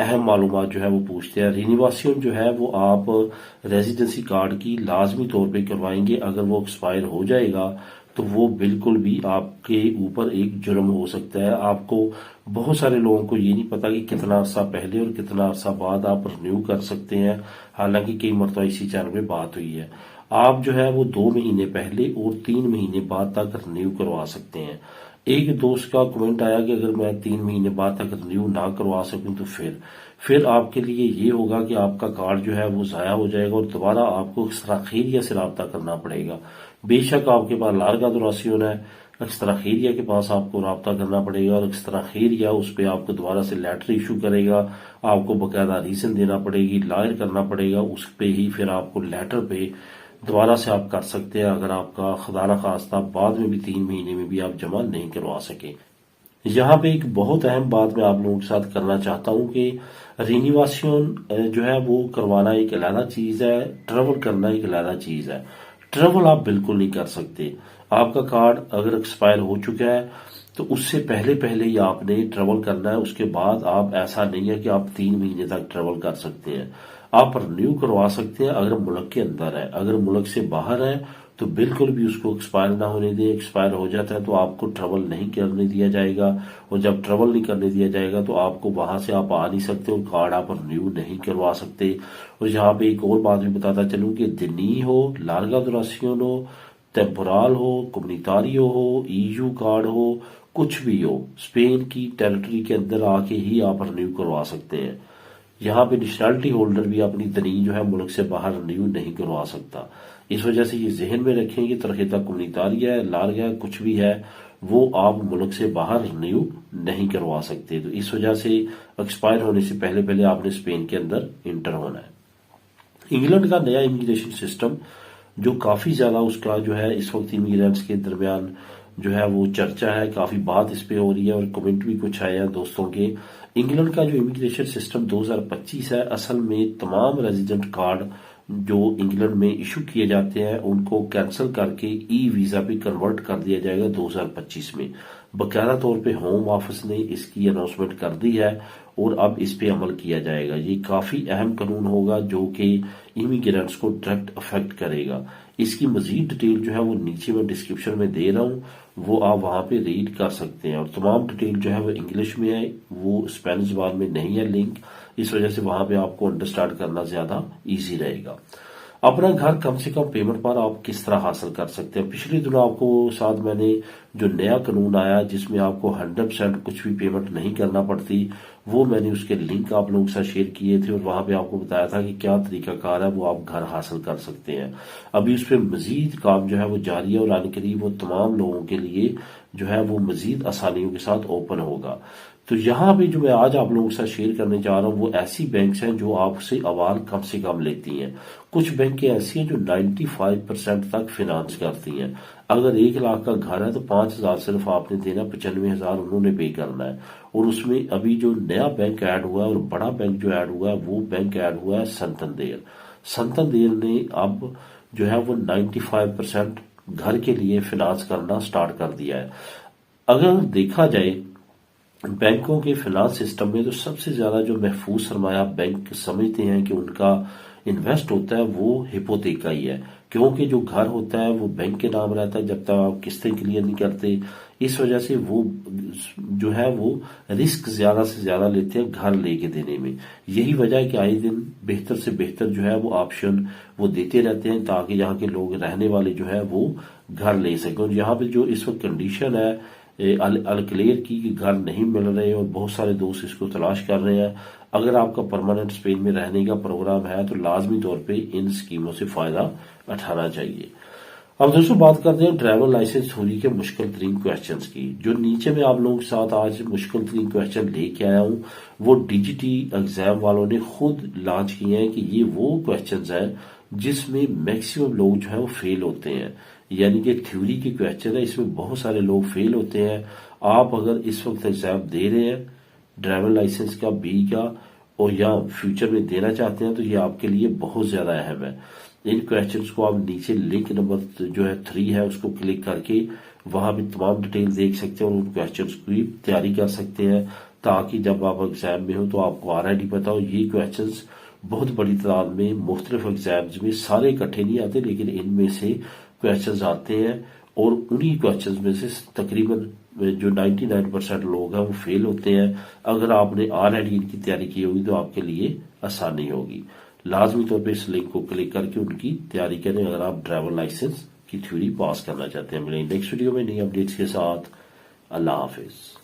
اہم معلومات جو ہے وہ پوچھتے ہیں۔ رینیویشن جو ہے وہ آپ ریزیڈنسی کارڈ کی لازمی طور پہ کروائیں گے۔ اگر وہ ایکسپائر ہو جائے گا تو وہ بالکل بھی آپ کے اوپر ایک جرم ہو سکتا ہے۔ آپ کو بہت سارے لوگوں کو یہ نہیں پتا کہ کتنا عرصہ پہلے اور کتنا عرصہ بعد آپ رینیو کر سکتے ہیں، حالانکہ کئی مرتبہ اسی چینل میں بات ہوئی ہے۔ آپ جو ہے وہ 2 مہینے پہلے اور 3 مہینے بعد تک رینیو کروا سکتے ہیں۔ ایک دوست کا کمنٹ آیا کہ اگر میں 3 مہینے بعد تک رینیو نہ کروا سکوں تو پھر آپ کے لیے یہ ہوگا کہ آپ کا کارڈ جو ہے وہ ضائع ہو جائے گا اور دوبارہ آپ کو ایکسٹرا خیریہ سے رابطہ کرنا پڑے گا۔ بے شک آپ کے پاس لارگا دوراسیون ہے، ایکسٹرا خیریہ کے پاس آپ کو رابطہ کرنا پڑے گا اور ایکسٹرا خیریہ اس پہ آپ کو دوبارہ سے لیٹر ایشو کرے گا، آپ کو باقاعدہ ریزن دینا پڑے گی، لائر کرنا پڑے گا، اس پہ ہی پھر آپ کو لیٹر پہ دوبارہ سے آپ کر سکتے ہیں اگر آپ کا خدا نخواستہ بعد میں بھی 3 مہینے میں بھی آپ جمع نہیں کروا سکے۔ یہاں پہ ایک بہت اہم بات میں آپ لوگوں کے ساتھ کرنا چاہتا ہوں کہ رینیویشن جو ہے وہ کروانا ایک علیحدہ چیز ہے، ٹریول کرنا ایک علیحدہ چیز ہے۔ ٹریول آپ بالکل نہیں کر سکتے۔ آپ کا کارڈ اگر ایکسپائر ہو چکا ہے تو اس سے پہلے ہی آپ نے ٹریول کرنا ہے، اس کے بعد آپ ایسا نہیں ہے کہ آپ 3 مہینے تک ٹریول کر سکتے ہیں۔ آپ رینیو کروا سکتے ہیں اگر ملک کے اندر ہے، اگر ملک سے باہر ہے تو بالکل بھی اس کو ایکسپائر نہ ہونے دیں۔ ایکسپائر ہو جاتا ہے تو آپ کو ٹریول نہیں کرنے دیا جائے گا، اور جب ٹریول نہیں کرنے دیا جائے گا تو آپ کو وہاں سے آپ آ نہیں سکتے اور کارڈ آپ رینیو نہیں کروا سکتے۔ اور یہاں پہ ایک اور بات بھی بتاتا چلوں کہ دنی ہو، لارگا دوراسیون ہو، ٹیمپورال ہو، کمیونٹاریو ہو، ای یو کارڈ ہو، کچھ بھی ہو، اسپین کی ٹیریٹری کے اندر آ کے ہی آپ رینیو کروا سکتے ہیں۔ یہاں پہ نیشنلٹی ہولڈر بھی اپنی دنی جو ہے ملک سے باہر رینیو نہیں کروا سکتا۔ اس وجہ سے یہ ذہن میں رکھیں کہ ترخیتہ کمیونٹاریا ہے، لارگا ہے، کچھ بھی ہے، وہ آپ ملک سے باہر رینیو نہیں کروا سکتے۔ تو اس وجہ سے ایکسپائر ہونے سے پہلے آپ نے اسپین کے اندر انٹر ہونا ہے۔ انگلینڈ کا نیا امیگریشن سسٹم جو کافی زیادہ اس کا جو ہے اس وقت امیگرینٹس کے درمیان جو ہے وہ چرچا ہے، کافی بات اس پہ ہو رہی ہے اور کمنٹ بھی کچھ آئے ہیں دوستوں کے۔ انگلینڈ کا جو امیگریشن سسٹم 2025 ہے، اصل میں تمام ریزیڈنٹ کارڈ جو انگلینڈ میں ایشو کیے جاتے ہیں ان کو کینسل کر کے ای ویزا پہ کنورٹ کر دیا جائے گا 2025 میں۔ باقاعدہ طور پہ ہوم آفس نے اس کی اناؤنسمنٹ کر دی ہے اور اب اس پہ عمل کیا جائے گا۔ یہ کافی اہم قانون ہوگا جو کہ امیگرینٹس کو ڈائریکٹ افیکٹ کرے گا۔ اس کی مزید ڈیٹیل جو ہے وہ نیچے میں ڈسکرپشن میں دے رہا ہوں، وہ آپ وہاں پہ ریڈ کر سکتے ہیں، اور تمام ڈیٹیل جو ہے وہ انگلش میں ہے، وہ اسپینش زبان میں نہیں ہے لنک، اس وجہ سے وہاں پہ آپ کو انڈرسٹینڈ کرنا زیادہ ایزی رہے گا۔ اپنا گھر کم سے کم پیمنٹ پر آپ کس طرح حاصل کر سکتے ہیں؟ پچھلے دنوں آپ کو ساتھ میں نے جو نیا قانون آیا جس میں آپ کو 100% کچھ بھی پیمنٹ نہیں کرنا پڑتی، وہ میں نے اس کے لنک آپ لوگوں کے ساتھ شیئر کیے تھے اور وہاں پہ آپ کو بتایا تھا کہ کیا طریقہ کار ہے وہ آپ گھر حاصل کر سکتے ہیں۔ ابھی اس پہ مزید کام جو ہے وہ جاری ہے اور آنے قریب وہ تمام لوگوں کے لیے جو ہے وہ مزید آسانیوں کے ساتھ اوپن ہوگا۔ تو یہاں پہ جو میں آج آپ لوگوں کے ساتھ شیئر کرنے جا رہا ہوں وہ ایسی بینکس ہیں جو آپ سے اوال کم سے کم لیتی ہیں۔ کچھ بینکیں ایسی ہیں جو 95% تک فنانس کرتی ہیں۔ اگر 1 لاکھ کا گھر ہے تو 5,000 صرف آپ نے دینا، 95,000 انہوں نے پے کرنا ہے۔ اور اس میں ابھی جو نیا بینک ایڈ ہوا ہے اور بڑا بینک جو ایڈ ہوا ہے وہ بینک ایڈ ہوا ہے سنتندیر۔ سنتندیر نے اب جو ہے وہ 95% گھر کے لیے فنانس کرنا سٹارٹ کر دیا ہے۔ اگر دیکھا جائے بینکوں کے فنانس سسٹم میں تو سب سے زیادہ جو محفوظ سرمایہ بینک سمجھتے ہیں کہ ان کا انویسٹ ہوتا ہے وہ ہپوتیکا ہی ہے، کیونکہ جو گھر ہوتا ہے وہ بینک کے نام رہتا ہے جب تک آپ قسطیں کلیئر نہیں کرتے۔ اس وجہ سے وہ جو ہے وہ رسک زیادہ سے زیادہ لیتے ہیں گھر لے کے دینے میں۔ یہی وجہ ہے کہ آئے دن بہتر سے بہتر جو ہے وہ آپشن وہ دیتے رہتے ہیں تاکہ یہاں کے لوگ رہنے والے جو ہے وہ گھر لے سکیں۔ اور یہاں پہ جو اس وقت کنڈیشن ہے الکلیئر کی کہ گھر نہیں مل رہے اور بہت سارے دوست اس کو تلاش کر رہے ہیں، اگر آپ کا پرماننٹ اسپین میں رہنے کا پروگرام ہے تو لازمی طور پہ ان اسکیموں سے فائدہ اٹھانا چاہیے۔ اب دوستوں بات کرتے ہیں ڈرائیور لائسنس چوری کے مشکل ترین کویشچنز کی۔ جو نیچے میں آپ لوگوں کے ساتھ آج مشکل ترین کویشچن لے کے آیا ہوں وہ ڈی جی ٹی ایگزام والوں نے خود لانچ کیے ہیں کہ یہ وہ کویشچنز ہیں جس میں میکسیمم لوگ جو ہے وہ فیل ہوتے ہیں، یعنی کہ تھیوری کے کویشچن ہے، اس میں بہت سارے لوگ فیل ہوتے ہیں۔ آپ اگر اس وقت ایگزام دے رہے ہیں ڈرائیور لائسنس کا بی کا اور یا فیوچر میں دینا چاہتے ہیں تو یہ آپ کے لیے بہت زیادہ اہم ہے۔ ان کویشچنز کو آپ نیچے لنک نمبر جو ہے 3 ہے اس کو کلک کر کے وہاں بھی تمام ڈیٹیل دیکھ سکتے ہیں اور ان کویشچنز کی تیاری کر سکتے ہیں تاکہ جب آپ ایگزام میں ہو تو آپ کو آلریڈی پتا ہو یہ کویشچنز بہت بڑی تعداد میں مختلف ایگزامز میں سارے اکٹھے نہیں آتے، لیکن ان میں سے کویشچنز آتے ہیں اور انہی کویشچنز میں سے تقریباً جو 99% لوگ ہیں وہ فیل ہوتے ہیں۔ اگر آپ نے آلریڈی ان کی تیاری کی ہوگی تو آپ کے لیے آسانی ہوگی۔ لازمی طور پہ اس لنک کو کلک کر کے ان کی تیاری کریں اگر آپ ڈرائیور لائسنس کی تھیوری پاس کرنا چاہتے ہیں۔ ملیں نیکسٹ ویڈیو میں نئی اپڈیٹس کے ساتھ۔ اللہ حافظ۔